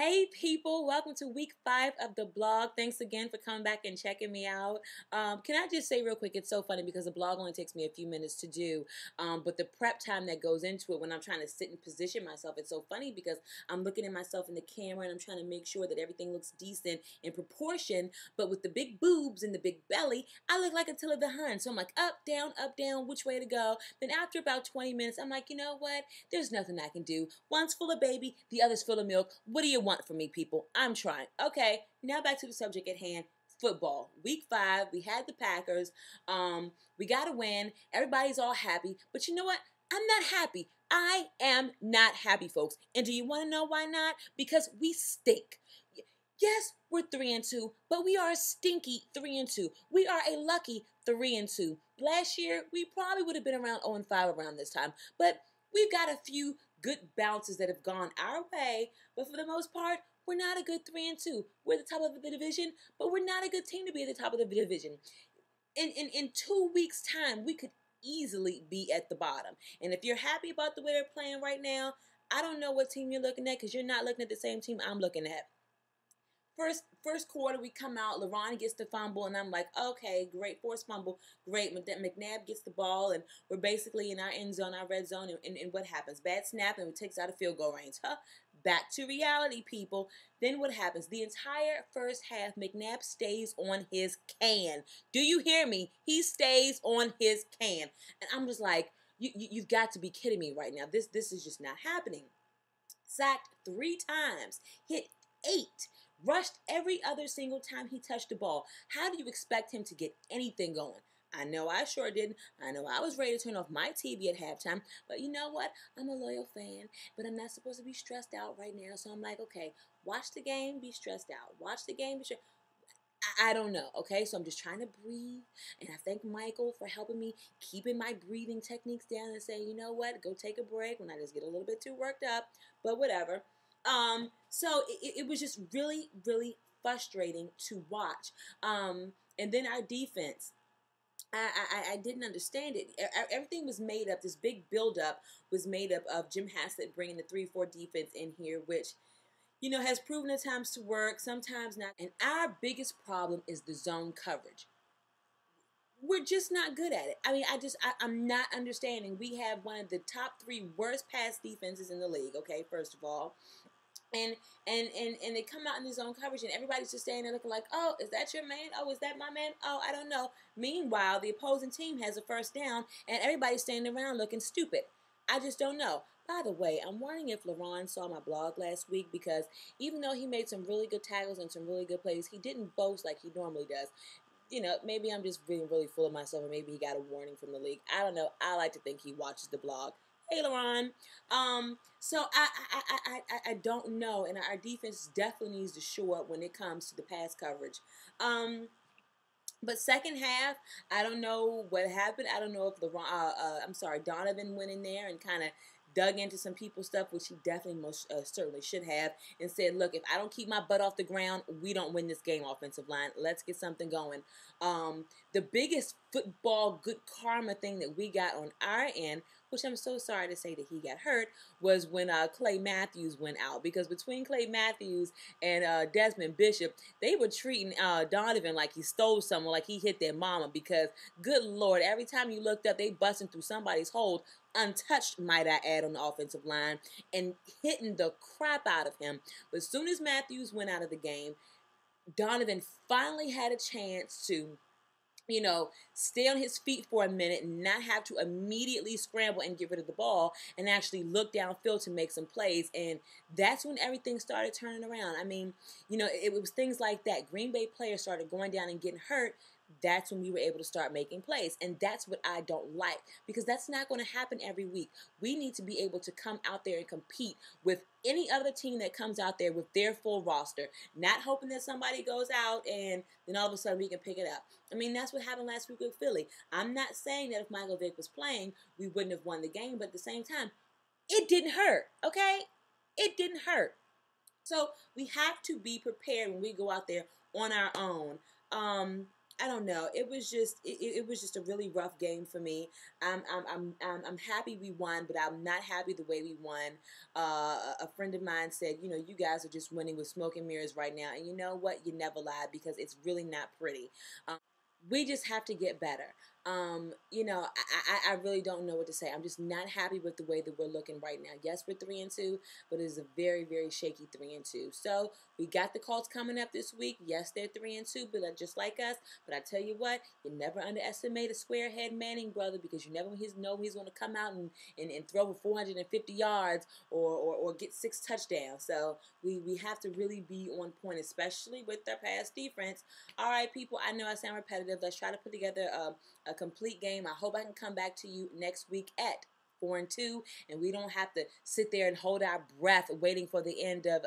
Hey people, welcome to week 5 of the blog. Thanks again for coming back and checking me out. Can I just say real quick, it's so funny because the blog only takes me a few minutes to do, but the prep time that goes into it when I'm trying to sit and position myself, it's so funny because I'm looking at myself in the camera and I'm trying to make sure that everything looks decent in proportion, but with the big boobs and the big belly, I look like Attila the Hun. So I'm like, up, down, which way to go? Then after about 20 minutes, I'm like, you know what? There's nothing I can do. One's full of baby, the other's full of milk. What do you want from me, people? I'm trying. Okay, now back to the subject at hand. Football. Week 5, we had the Packers. We got to win. Everybody's all happy. But you know what? I'm not happy. I am not happy, folks. And do you want to know why not? Because we stink. Yes, we're 3-2, but we are a stinky 3-2. We are a lucky 3-2. Last year, we probably would have been around 0-5 around this time. But we've got a few good bounces that have gone our way, but for the most part, we're not a good 3-2. We're at the top of the division, but we're not a good team to be at the top of the division. In 2 weeks' time, we could easily be at the bottom. And if you're happy about the way they're playing right now, I don't know what team you're looking at because you're not looking at the same team I'm looking at. First quarter, we come out, LeRon gets the fumble, and I'm like, okay, great, forced fumble, great. McNabb gets the ball, and we're basically in our end zone, our red zone, and what happens? Bad snap, and it takes out a field goal range. Back to reality, people. Then what happens? The entire first half, McNabb stays on his can. Do you hear me? He stays on his can. And I'm just like, you've got to be kidding me right now. This is just not happening. Sacked 3 times, hit 8. Rushed every other single time he touched the ball. How do you expect him to get anything going? I know I sure didn't. I know I was ready to turn off my TV at halftime. But you know what? I'm a loyal fan. But I'm not supposed to be stressed out right now. So I'm like, okay, watch the game, be stressed out. Watch the game, be stressed. I don't know, okay? So I'm just trying to breathe. And I thank Michael for helping me keeping my breathing techniques down and saying, you know what? Go take a break when I just get a little bit too worked up. But whatever. So it was just really, really frustrating to watch. And then our defense, I didn't understand it. Everything was made up. This big buildup was made up of Jim Haslett bringing the 3-4 defense in here, which, you know, has proven at times to work, sometimes not. And our biggest problem is the zone coverage. We're just not good at it. I mean, I'm not understanding. We have one of the top 3 worst pass defenses in the league, okay, first of all. And they come out in the zone coverage and everybody's just standing there looking like, oh, is that your man? Oh, is that my man? Oh, I don't know. Meanwhile, the opposing team has a first down and everybody's standing around looking stupid. I just don't know. By the way, I'm wondering if LeRon saw my blog last week because even though he made some really good tackles and some really good plays, he didn't boast like he normally does. You know, maybe I'm just being really full of myself, or maybe he got a warning from the league. I don't know. I like to think he watches the blog. Hey, LeRon. So I don't know, and our defense definitely needs to show up when it comes to the pass coverage. But second half, I don't know what happened. I don't know if Donovan went in there and kind of dug into some people's stuff, which he definitely most certainly should have, and said, look, if I don't keep my butt off the ground, we don't win this game, offensive line. Let's get something going. The biggest football good karma thing that we got on our end, which I'm so sorry to say that he got hurt, was when Clay Matthews went out. Because between Clay Matthews and Desmond Bishop, they were treating Donovan like he stole someone, like he hit their mama. Because, good Lord, every time you looked up, they busting through somebody's hold, untouched, might I add, on the offensive line, and hitting the crap out of him. But as soon as Matthews went out of the game, Donovan finally had a chance to, you know, stay on his feet for a minute and not have to immediately scramble and get rid of the ball and actually look downfield to make some plays. And that's when everything started turning around. I mean, you know, it was things like that. Green Bay players started going down and getting hurt. That's when we were able to start making plays. And that's what I don't like, because that's not going to happen every week. We need to be able to come out there and compete with any other team that comes out there with their full roster, not hoping that somebody goes out and then all of a sudden we can pick it up. I mean, that's what happened last week with Philly. I'm not saying that if Michael Vick was playing, we wouldn't have won the game, but at the same time, it didn't hurt, okay? It didn't hurt. So we have to be prepared when we go out there on our own. I don't know. It was just a really rough game for me. I'm happy we won, but I'm not happy the way we won. A friend of mine said, you know, you guys are just winning with smoke and mirrors right now, and you know what? You never lied, because it's really not pretty. We just have to get better. You know, I really don't know what to say. I'm just not happy with the way that we're looking right now. Yes, we're 3-2, but it is a very, very shaky 3-2. So we got the Colts coming up this week. Yes, they're 3-2, but they're just like us. But I tell you what, you never underestimate a squarehead Manning brother, because you never know he's going to come out and throw for 450 yards or get 6 touchdowns. So we have to really be on point, especially with their pass defense. All right, people, I know I sound repetitive. Let's try to put together a complete game. I hope I can come back to you next week at 4-2, and we don't have to sit there and hold our breath waiting for the end of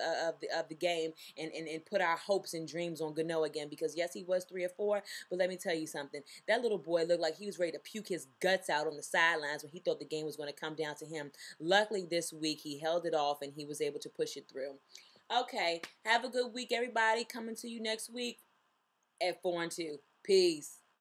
the game and put our hopes and dreams on Gano again, because yes, he was 3-4, but let me tell you something. That little boy looked like he was ready to puke his guts out on the sidelines when he thought the game was going to come down to him. Luckily this week he held it off and he was able to push it through. Okay, have a good week, everybody. Coming to you next week at 4-2. Peace.